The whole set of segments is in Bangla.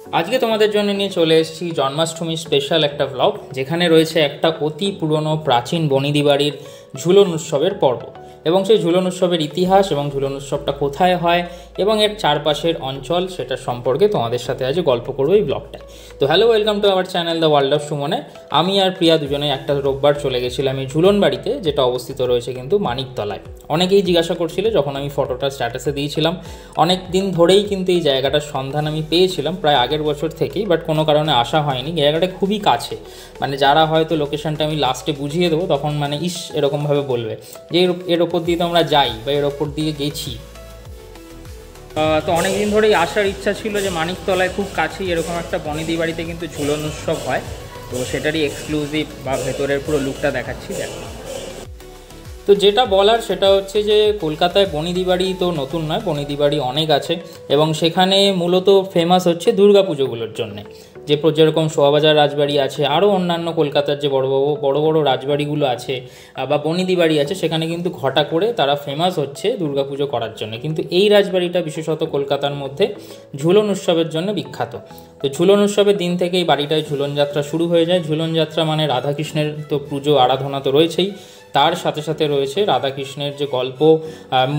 আজকে তোমাদের জন্য নিয়ে চলে এসেছি জন্মাষ্টমী স্পেশাল একটা ব্লগ, যেখানে রয়েছে একটা অতি পুরনো প্রাচীন বনিদি বাড়ির ঝুলন উৎসবের পর্ব এবং সেই ঝুলন উৎসবের ইতিহাস এবং ঝুলন উৎসবটা কোথায় হয় এবং এর চারপাশের অঞ্চল সেটা সম্পর্কে তোমাদের সাথে আজ গল্প করবো এই ব্লগটায়। তো hello, welcome to our channel the world of সুমনে। আমি আর প্রিয়া দুজনে একটা রোববার চলে গেছিলাম এই ঝুলন বাড়িতে, যেটা অবস্থিত রয়েছে কিন্তু মানিকতলায়। অনেকেই জিজ্ঞাসা করছিল যখন আমি ফটোটা স্ট্যাটাসে দিয়েছিলাম, অনেক দিন ধরেই কিন্তু এই জায়গাটার সন্ধান আমি পেয়েছিলাম প্রায় আগের বছর থেকেই, বাট কোনো কারণে আসা হয়নি। জায়গাটা খুবই কাছে, মানে যারা হয়তো লোকেশনটা আমি লাস্টে বুঝিয়ে দেবো তখন মানে এরকমভাবে বলবে যে এর ওপর দিয়ে তো আমরা যাই বা এর ওপর দিয়ে গেছি। তো অনেক দিন ধরেই আসার ইচ্ছা ছিল যে মানিকতলায় খুব কাছেই এরকম একটা বনিদি বাড়িতে কিন্তু ঝুলন উৎসব হয়। তো সেটারই এক্সক্লুসিভ বা ভেতরের পুরো লুকটা দেখাচ্ছি, দেখো। তো যেটা বলার সেটা হচ্ছে যে কলকাতায় বনিদি বাড়ি তো নতুন নয়, বনিদি বাড়ি অনেক আছে এবং সেখানে মূলত ফেমাস হচ্ছে দুর্গা পুজোগুলোর জন্যে। যেরকম শোভাবাজার রাজবাড়ি আছে, আরও অন্যান্য কলকাতার যে বড় বড় রাজবাড়িগুলো আছে বা বনিদি বাড়ি আছে, সেখানে কিন্তু ঘটা করে তারা ফেমাস হচ্ছে দুর্গা পুজো করার জন্য। কিন্তু এই রাজবাড়িটা বিশেষত কলকাতার মধ্যে ঝুলন উৎসবের জন্য বিখ্যাত। তো ঝুলন উৎসবের দিন থেকে এই বাড়িটায় ঝুলন যাত্রা শুরু হয়ে যায়। ঝুলন যাত্রা মানে রাধাকৃষ্ণের তো পুজো আরাধনা তো রয়েছেই, তার সাথে সাথে রয়েছে রাধাকৃষ্ণের যে গল্প,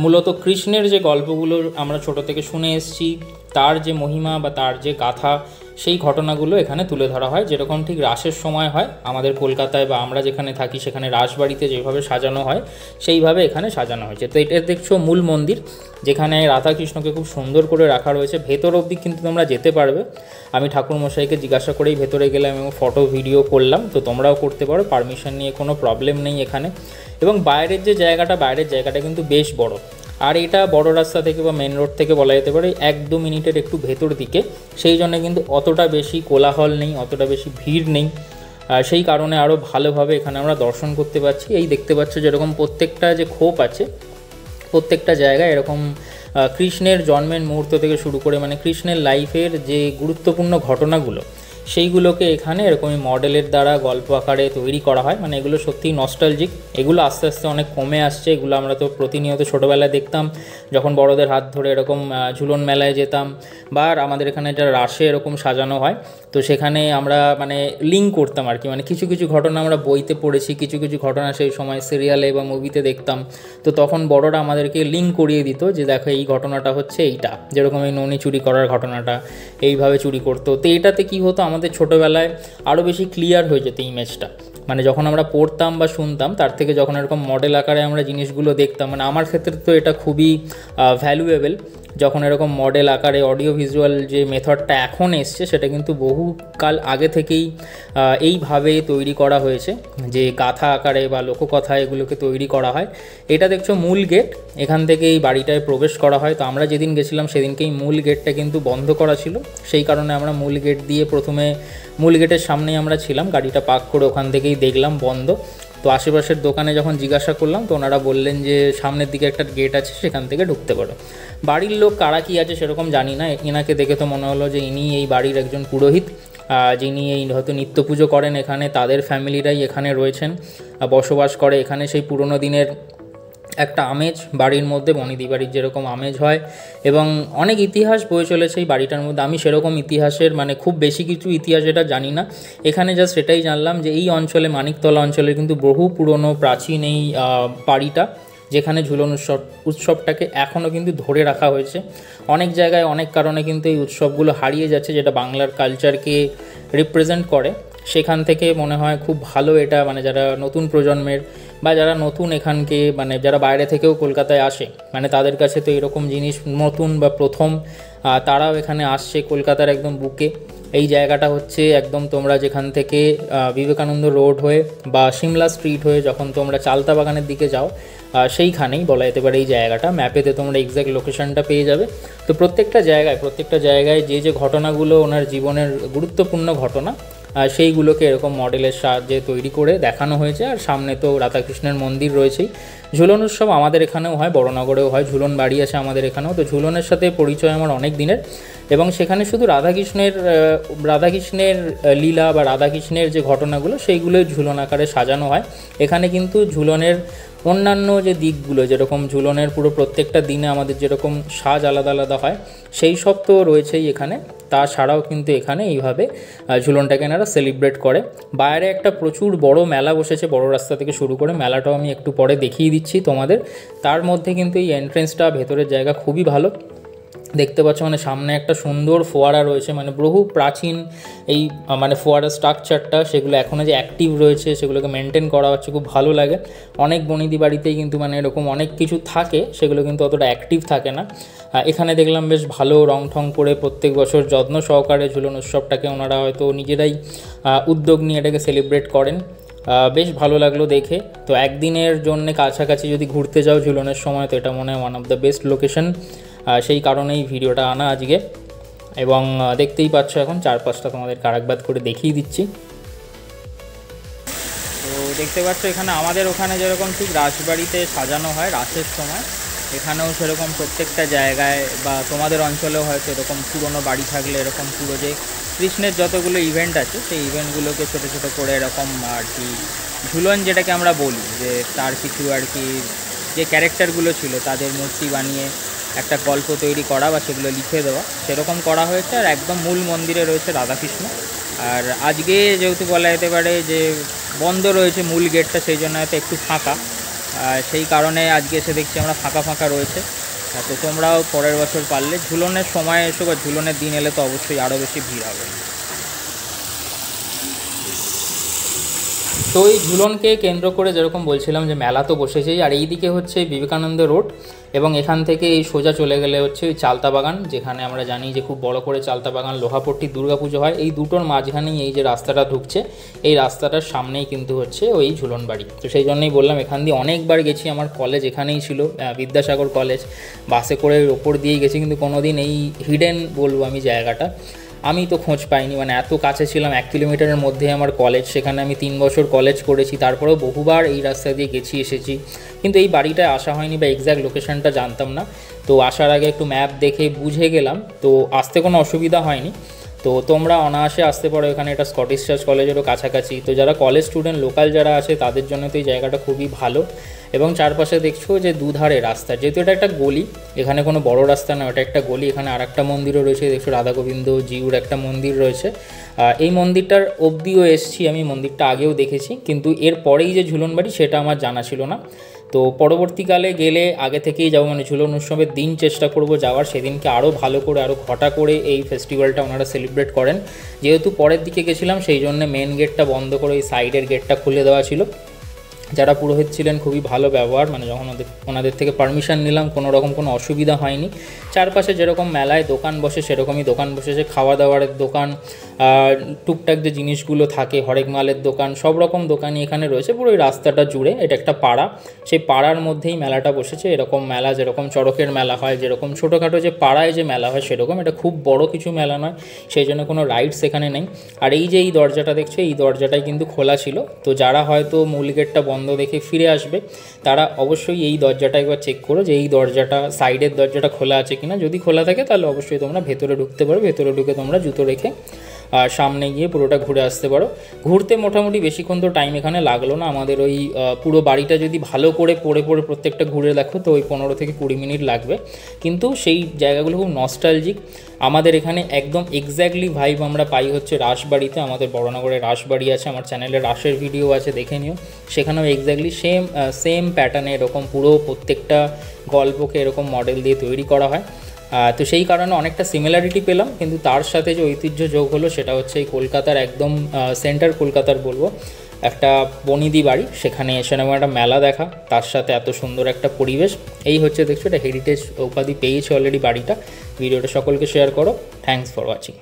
মূলত কৃষ্ণের যে গল্পগুলো আমরা ছোট থেকে শুনে এসেছি, তার যে মহিমা বা তার যে গাথা, সেই ঘটনাগুলো এখানে তুলে ধরা হয়। যেরকম ঠিক রাসের সময় হয় আমাদের কলকাতায় বা আমরা যেখানে থাকি সেখানে রাসবাড়িতে যেভাবে সাজানো হয় সেইভাবে এখানে সাজানো হয়েছে। তো এটা দেখছো মূল মন্দির, যেখানে রাধাকৃষ্ণকে খুব সুন্দর করে রাখা রয়েছে। ভেতর অবধি কিন্তু তোমরা যেতে পারবে। আমি ঠাকুরমশাইকে জিজ্ঞাসা করেই ভেতরে গেলাম এবং ফটো ভিডিও করলাম। তো তোমরাও করতে পারো, পারমিশন নিয়ে কোনো প্রবলেম নেই এখানে। এবং বাইরের জায়গাটা কিন্তু বেশ বড়। আর এটা বড় রাস্তা থেকে বা মেন রোড থেকে বলা যেতে পারে 1-2 মিনিটের একটু ভেতর দিকে, সেই জন্য কিন্তু অতটা বেশি কোলাহল নেই, অতটা বেশি ভিড় নেই। সেই কারণে আরও ভালোভাবে এখানে আমরা দর্শন করতে পারছি। এই দেখতে পাচ্ছ যেরকম প্রত্যেকটা যে খোপ আছে, প্রত্যেকটা জায়গায় এরকম কৃষ্ণের জন্মের মুহূর্ত থেকে শুরু করে মানে কৃষ্ণের লাইফের যে গুরুত্বপূর্ণ ঘটনাগুলো সেইগুলোকে এখানে এরকমই মডেলের দ্বারা গল্প আকারে তৈরি করা হয়। মানে এগুলো সত্যিই নস্টালজিক। এগুলো আস্তে আস্তে অনেক কমে আসছে। এগুলো আমরা তো প্রতিনিয়ত ছোটোবেলায় দেখতাম যখন বড়দের হাত ধরে এরকম ঝুলন মেলায় যেতাম, বা আমাদের এখানে যারা রাসে এরকম সাজানো হয়, তো সেখানে আমরা মানে লিঙ্ক করতাম আর কি। মানে কিছু কিছু ঘটনা আমরা বইতে পড়েছি, কিছু কিছু ঘটনা সেই সময় সিরিয়ালে বা মুভিতে দেখতাম। তো তখন বড়রা আমাদেরকে লিঙ্ক করিয়ে দিত যে দেখো এই ঘটনাটা হচ্ছে এইটা, যেরকম এই ননি চুরি করার ঘটনাটা এইভাবে চুরি করতো। তো এটাতে কী হতো, আমাদের ছোটোবেলায় আরও বেশি ক্লিয়ার হয়ে যেত ইমেজটা। মানে যখন আমরা পড়তাম বা শুনতাম তার থেকে যখন এরকম মডেল আকারে আমরা জিনিসগুলো দেখতাম, মানে আমার ক্ষেত্রে তো এটা খুবই ভ্যালুয়েবল। যখন এরকম মডেল আকারে অডিও ভিজুয়াল যে মেথডটা এখন এসছে, সেটা কিন্তু বহুকাল আগে থেকেই এইভাবে তৈরি করা হয়েছে, যে গাথা আকারে বা লোককথা এগুলোকে তৈরি করা হয়। এটা দেখছো মূল গেট, এখান থেকে এই বাড়িটায় প্রবেশ করা হয়। তো আমরা যেদিন গেছিলাম সেদিনকেই মূল গেটটা কিন্তু বন্ধ করা ছিল, সেই কারণে আমরা মূল গেট দিয়ে প্রথমে মূল গেটের সামনেই আমরা ছিলাম, গাড়িটা পার্ক করে ওখান থেকেই দেখলাম বন্ধ। তো আশেপাশের দোকানে যখন জিজ্ঞাসা করলাম তো ওনারা বললেন যে সামনের দিকে একটা গেট আছে, সেখান থেকে ঢুকতে পারো। বাড়ির লোক কারা কী আছে সেরকম জানি না, এনাকে দেখে তো মনে হলো যে ইনি এই বাড়ির একজন পুরোহিত, যিনি এই হয়তো নিত্য পুজো করেন এখানে। তাদের ফ্যামিলিরাই এখানে রয়েছেন, বসবাস করে এখানে। সেই পুরনো দিনের একটা আমেজ বাড়ির মধ্যে, বনিদি বাড়ির যেরকম আমেজ হয়, এবং অনেক ইতিহাস বয়ে চলেছে এই বাড়িটার মধ্যে। আমি সেরকম ইতিহাসের মানে খুব বেশি কিছু ইতিহাস এটা জানি না। এখানে জাস্ট সেটাই জানলাম যে এই অঞ্চলে মানিকতলা অঞ্চলে কিন্তু বহু পুরনো প্রাচীন এই বাড়িটা, যেখানে ঝুলন উৎসবটাকে এখনও কিন্তু ধরে রাখা হয়েছে। অনেক জায়গায় অনেক কারণে কিন্তু এই উৎসবগুলো হারিয়ে যাচ্ছে, যেটা বাংলার কালচারকে রিপ্রেজেন্ট করে। সেখান থেকে মনে হয় খুব ভালো এটা, মানে যারা নতুন প্রজন্মের বা যারা নতুন এখানকে মানে যারা বাইরে থেকেও কলকাতায় আসে, মানে তাদের কাছে তো এরকম জিনিস নতুন বা প্রথম। তারাও এখানে আসছে কলকাতার একদম বুকে। এই জায়গাটা হচ্ছে একদম তোমরা যেখান থেকে বিবেকানন্দ রোড হয়ে বা সিমলা স্ট্রিট হয়ে যখন তোমরা চালতা বাগানের দিকে যাও, সেইখানেই বলা যেতে পারে এই জায়গাটা। ম্যাপেতে তোমরা এক্স্যাক্ট লোকেশনটা পেয়ে যাবে। তো প্রত্যেকটা জায়গায় যে যে ঘটনাগুলো ওনার জীবনের গুরুত্বপূর্ণ ঘটনা, সেইগুলোকে এরকম মডেলের সাহায্যে তৈরি করে দেখানো হয়েছে। আর সামনে তো রাধাকৃষ্ণের মন্দির রয়েছেই। ঝুলন উৎসব আমাদের এখানেও হয়, বড়নগরেও হয়, ঝুলন বাড়ি আছে আমাদের এখানেও। তো ঝুলনের সাথে পরিচয় আমার অনেক দিনের, এবং সেখানে শুধু রাধাকৃষ্ণের লীলা বা রাধাকৃষ্ণের যে ঘটনাগুলো সেইগুলোই ঝুলন আকারে সাজানো হয়। এখানে কিন্তু ঝুলনের অন্যান্য যে দিকগুলো যেরকম ঝুলনের পুরো প্রত্যেকটা দিনে আমাদের যেরকম সাজ আলাদা আলাদা হয় সেই সব তো রয়েছেই এখানে। তাছাড়াও কিন্তু এখানে এইভাবে ঝুলনটাকে এনারা সেলিব্রেট করে। বাইরে একটা প্রচুর বড় মেলা বসেছে, বড় রাস্তা থেকে শুরু করে, মেলাটাও আমি একটু পরে দেখিয়ে দিচ্ছি তোমাদের। তার মধ্যে কিন্তু এই এন্ট্রেন্সটা, ভেতরের জায়গা খুবই ভালো। দেখতে পাচ্ছ মানে সামনে একটা সুন্দর ফোয়ারা রয়েছে, মানে বহু প্রাচীন এই মানে ফোয়ারা স্ট্রাকচারটা, সেগুলো এখনও যে অ্যাক্টিভ রয়েছে সেগুলোকে মেনটেন করা হচ্ছে, খুব ভালো লাগে। অনেক বনিদি বাড়িতেই কিন্তু মানে এরকম অনেক কিছু থাকে, সেগুলো কিন্তু অতটা অ্যাক্টিভ থাকে না। এখানে দেখলাম বেশ ভালো রং ঠং করে প্রত্যেক বছর যত্ন সহকারে ঝুলন উৎসবটাকে ওনারা হয়তো নিজেরাই উদ্যোগ নিয়ে এটাকে সেলিব্রেট করেন। বেশ ভালো লাগলো দেখে। তো একদিনের জন্য কাছাকাছি যদি ঘুরতে যাও ঝুলনের সময়, তো এটা মনে হয় one of the best location. সেই কারণেই ভিডিওটা আনা আজকে। এবং দেখতেই পাচ্ছ এখন চারপাশটা তোমাদেরকে আরেকবার করে দেখিয়ে দিচ্ছি। তো দেখতে পাচ্ছ এখানে আমাদের ওখানে যেরকম ঠিক রাসবাড়িতে সাজানো হয় রাসের সময়, এখানেও সেরকম প্রত্যেকটা জায়গায়, বা তোমাদের অঞ্চলেও হয়তো এরকম পুরনো বাড়ি থাকলে এরকম পুরো যে কৃষ্ণের যতগুলো ইভেন্ট আছে সেই ইভেন্টগুলোকে ছোটো ছোটো করে এরকম আর কি ঝুলন যেটাকে আমরা বলি, যে তার কিছু আর কি যে ক্যারেক্টারগুলো ছিল তাদের মূর্তি বানিয়ে একটা গল্প তৈরি করা বা সেগুলো লিখে দেওয়া, সেরকম করা হয়েছে। আর একদম মূল মন্দিরে রয়েছে রাধাকৃষ্ণ। আর আজকে যেহেতু বলা যেতে পারে যে বন্ধ রয়েছে মূল গেটটা, সেই জন্য হয়তো একটু ফাঁকা, সেই কারণে আজকে এসে দেখছি আমরা ফাঁকা ফাঁকা রয়েছে। তো তোমরাও পরের বছর পারলে ঝুলনের সময় এসো বা ঝুলনের দিন এলে তো অবশ্যই আরও বেশি ভিড় হবে। তো এই ঝুলনকে কেন্দ্র করে যেরকম বলছিলাম যে মেলা তো বসেছেই, আর এই দিকে হচ্ছে বিবেকানন্দ রোড, এবং এখান থেকে এই সোজা চলে গেলে হচ্ছে ওই চালতা বাগান, যেখানে আমরা জানি যে খুব বড় করে চালতা বাগান লোহাপট্টি দুর্গাপুজো হয়। এই দুটোর মাঝখানেই এই যে রাস্তাটা ঢুকছে, এই রাস্তাটার সামনেই কিন্তু হচ্ছে ওই ঝুলন বাড়ি। তো সেই জন্যই বললাম এখান দিয়ে অনেকবার গেছি, আমার কলেজ এখানেই ছিল, বিদ্যাসাগর কলেজ, বাসে করে ওপর দিয়েই গেছি, কিন্তু কোনো দিন এই হিডেন বলবো আমি জায়গাটা আমি তো খোঁজ পাইনি। মানে এত কাছে ছিলাম, 1 কিলোমিটারের মধ্যে আমার কলেজ, সেখানে আমি 3 বছর কলেজ করেছি, তারপরেও বহুবার এই রাস্তা দিয়ে গেছি এসেছি, কিন্তু এই বাড়িটায় আসা হয়নি বা এক্স্যাক্ট লোকেশনটা জানতাম না। তো আসার আগে একটু ম্যাপ দেখে বুঝে গেলাম, তো আসতে কোনো অসুবিধা হয়নি। তো তোমরা অনায়াসে আসতে পারো এখানে, এটা স্কটিশ চার্চ কলেজেরও কাছাকাছি। তো যারা কলেজ স্টুডেন্ট লোকাল যারা আছে তাদের জন্য তো এই জায়গাটা খুবই ভালো। এবং চারপাশে দেখছো যে দুধারে রাস্তা, যেহেতু এটা একটা গলি, এখানে কোনো বড় রাস্তা না, ওটা একটা গলি। এখানে আর একটা মন্দিরও রয়েছে, দেখছো রাধা গোবিন্দ জিউর একটা মন্দির রয়েছে। এই মন্দিরটার অবধিও এসেছি আমি, মন্দিরটা আগেও দেখেছি, কিন্তু এর পরেই যে ঝুলন বাড়ি সেটা আমার জানা ছিল না। তো পরবর্তীকালে গেলে আগে থেকেই যাবো, মানে ঝুলন উৎসবের দিন চেষ্টা করব যাওয়ার, সেদিনকে আরও ভালো করে আরও ঘটা করে এই ফেস্টিভ্যালটা ওনারা সেলিব্রেট করেন। যেহেতু পরের দিকে গেছিলাম সেই জন্য মেন গেটটা বন্ধ করে এই সাইডের গেটটা খুলে দেওয়া ছিল। যারা পুরোহিত ছিলেন খুবই ভালো ব্যবহার, মানে যখন ওনাদের থেকে পারমিশন নিলাম কোনো রকম কোনো অসুবিধা হয়নি। চারপাশে যেরকম মেলায় দোকান বসে সেরকমই দোকান বসেছে, খাওয়া দাওয়ারের দোকান, টুকটাক যে জিনিসগুলো থাকে হরেক মালের দোকান, সব রকম দোকানই এখানে রয়েছে পুরো এই রাস্তাটা জুড়ে। এটা একটা পাড়া, সেই পাড়ার মধ্যেই মেলাটা বসেছে। এরকম মেলা যেরকম চড়কের মেলা হয়, যেরকম ছোটোখাটো যে পাড়ায় যে মেলা হয় সেরকম, এটা খুব বড় কিছু মেলা নয়, সেই জন্য কোনো রাইডস এখানে নেই। আর এই যে এই দরজাটা দেখছো, এই দরজাটাই কিন্তু খোলা ছিল। তো যারা হয়তো মূল গেটটা বন্ধ দেখে ফিরে আসবে তারা অবশ্যই এই দরজাটা একবার চেক করো যে এই দরজাটা, সাইডের দরজাটা খোলা আছে কিনা। যদি খোলা থাকে তাহলে অবশ্যই তোমরা ভেতরে ঢুকতে পারো, ভেতরে ঢুকে তোমরা জুতো রেখে সামনে গিয়ে পুরোটা ঘুরে আসতে পারো। ঘুরতে মোটামুটি বেশিক্ষণ তো টাইম এখানে লাগলো না আমাদের। ওই পুরো বাড়িটা যদি ভালো করে পড়ে প্রত্যেকটা ঘুরে দেখো তো ওই 15 থেকে 20 মিনিট লাগবে, কিন্তু সেই জায়গাগুলো খুব নস্টালজিক। আমাদের এখানে একদম এক্স্যাক্টলি ভাইব আমরা পাই হচ্ছে রাসবাড়িতে। আমাদের বড়নগরে রাসবাড়ি আছে, আমার চ্যানেলে রাসের ভিডিও আছে, দেখে নিও। সেখানেও এক্স্যাক্টলি সেম প্যাটার্নে এরকম পুরো প্রত্যেকটা গল্পকে এরকম মডেল দিয়ে তৈরি করা হয়। তো সেই কারণে অনেকটা সিমিলারিটি পেলাম, কিন্তু তার সাথে যে ঐতিহ্য যোগ হলো সেটা হচ্ছে এই কলকাতার একদম সেন্টার কলকাতার বলবো একটা বনিদি বাড়ি, সেখানে এসে নেব একটা মেলা দেখা, তার সাথে এত সুন্দর একটা পরিবেশ। এই হচ্ছে দেখছো এটা হেরিটেজ উপাধি পেয়েছে অলরেডি বাড়িটা। ভিডিওটা সকলকে শেয়ার করো। Thanks for watching.